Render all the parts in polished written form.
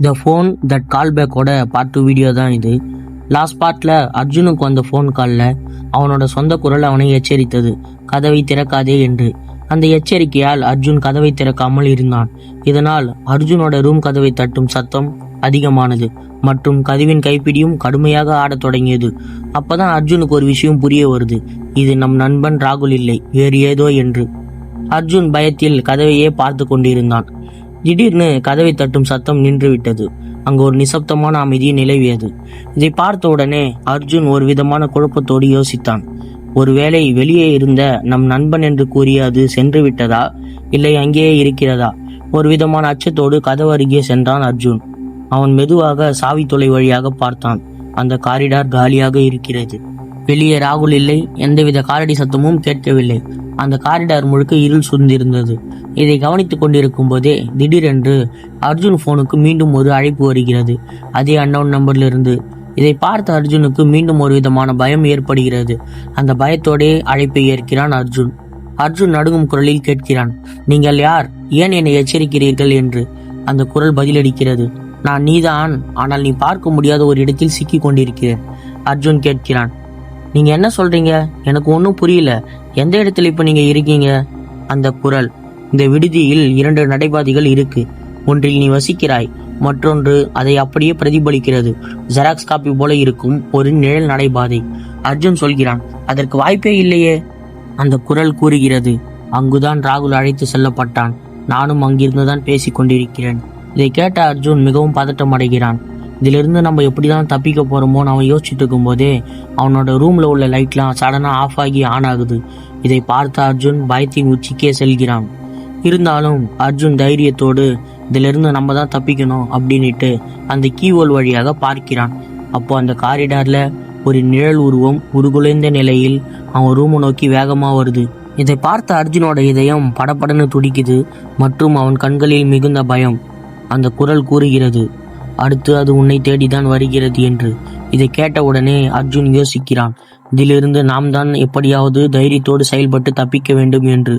The phone that call பேக்கோட part 2 video தான் இது. லாஸ்ட் பார்ட்ல அர்ஜுனுக்கு வந்த ஃபோன் காலில் அவனோட சொந்த குரல் அவனை எச்சரித்தது, கதவை திறக்காதே என்று. அந்த எச்சரிக்கையால் அர்ஜுன் கதவை திறக்காமல் இருந்தான். இதனால் அர்ஜுனோட ரூம் கதவை தட்டும் சத்தம் அதிகமானது மற்றும் கதவின் கைப்பிடியும் கடுமையாக ஆடத் தொடங்கியது. அப்பதான் அர்ஜுனுக்கு ஒரு விஷயம் புரிய வருது. இது நம் நண்பன் ராகுல் இல்லை, வேறு ஏதோ என்று. அர்ஜுன் பயத்தில் கதவையே பார்த்து கொண்டிருந்தான். திடீர்னு கதவை தட்டும் சத்தம் நின்றுவிட்டது. அங்கு ஒரு நிசப்தமான அமைதி நிலவியது. இதை பார்த்த உடனே அர்ஜுன் ஒரு விதமான குழப்பத்தோடு யோசித்தான். ஒருவேளை வெளியே இருந்த நம் நண்பன் என்று கூறிய அது சென்று விட்டதா, இல்லை அங்கேயே இருக்கிறதா? ஒரு விதமான அச்சத்தோடு கதவு அருகே சென்றான் அர்ஜுன். அவன் மெதுவாக சாவி தொலை வழியாக பார்த்தான். அந்த காரிடார் காலியாக இருக்கிறது. வெளியே ராகுல் இல்லை, எந்தவித காலடி சத்தமும் கேட்கவில்லை. அந்த காரிடார் முழுக்க இருள் சூழ்ந்திருந்தது. இதை கவனித்துக் கொண்டிருக்கும் போதே திடீரென்று அர்ஜுன் போனுக்கு மீண்டும் ஒரு அழைப்பு வருகிறது, அதே அன்னவுன் நம்பரிலிருந்து. இதை பார்த்த அர்ஜுனுக்கு மீண்டும் ஒரு விதமான பயம் ஏற்படுகிறது. அந்த பயத்தோடே அழைப்பை ஏற்கிறான் அர்ஜுன். அர்ஜுன் நடுங்கும் குரலில் கேட்கிறான், நீங்கள் யார்? ஏன் என்னை எச்சரிக்கிறீர்கள் என்று. அந்த குரல் பதிலளிக்கிறது, நான் நீதான், ஆனால் நீ பார்க்க முடியாத ஒரு இடத்தில் சிக்கி கொண்டிருக்கிறேன். அர்ஜுன் கேட்கிறான், நீங்க என்ன சொல்றீங்க? எனக்கு ஒன்றும் புரியல. எந்த இடத்துல இப்ப நீங்க இருக்கீங்க? அந்த குரல், இந்த விடுதியில் 2 நடைபாதைகள் இருக்கு. ஒன்றில் நீ வசிக்கிறாய், மற்றொன்று அதை அப்படியே பிரதிபலிக்கிறது. ஜெராக்ஸ் காப்பி போல இருக்கும் ஒரு நிழல் நடைபாதை. அர்ஜுன் சொல்கிறான், அதற்கு வாய்ப்பே இல்லையே. அந்த குரல் கூறுகிறது, அங்குதான் ராகுல் அழைத்து செல்லப்பட்டான். நானும் அங்கிருந்துதான் பேசி கொண்டிருக்கிறேன். இதை கேட்ட அர்ஜுன் மிகவும் பதட்டம் அடைகிறான். இதிலிருந்து நம்ம எப்படிதான் தப்பிக்க போறோமோன்னு அவன் யோசிச்சுட்டு இருக்கும் போதே அவனோட ரூம்ல உள்ள லைட்லாம் சடனா ஆஃப் ஆகி ஆன் ஆகுது. இதை பார்த்த அர்ஜுன் பயத்தின் உச்சிக்கே செல்கிறான். இருந்தாலும் அர்ஜுன் தைரியத்தோடு இதிலிருந்து நம்ம தான் தப்பிக்கணும் அப்படின்னுட்டு அந்த கீவோல் வழியாக பார்க்கிறான். அப்போ அந்த காரிடார்ல ஒரு நிழல் உருவம் உருகுலைந்த நிலையில் அவன் ரூமை நோக்கி வேகமா வருது. இதை பார்த்த அர்ஜுனோட இதயம் படபடன்னு துடிக்குது மற்றும் அவன் கண்களில் மிகுந்த பயம். அந்த குரல் கூறுகிறது, அடுத்து அது உன்னை தேடிதான் வருகிறது என்று. இதை கேட்டவுடனே அர்ஜுன் யோசிக்கிறான், இதிலிருந்து நாம் தான் எப்படியாவது தைரியத்தோடு செயல்பட்டு தப்பிக்க வேண்டும் என்று.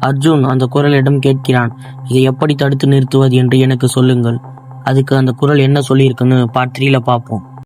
அர்ஜுன் அந்த குரலிடம் கேட்கிறான், இதை எப்படி தடுத்து நிறுத்துவது என்று எனக்கு சொல்லுங்கள். அதுக்கு அந்த குரல் என்ன சொல்லியிருக்குன்னு பார்ட் 3ல பார்ப்போம்.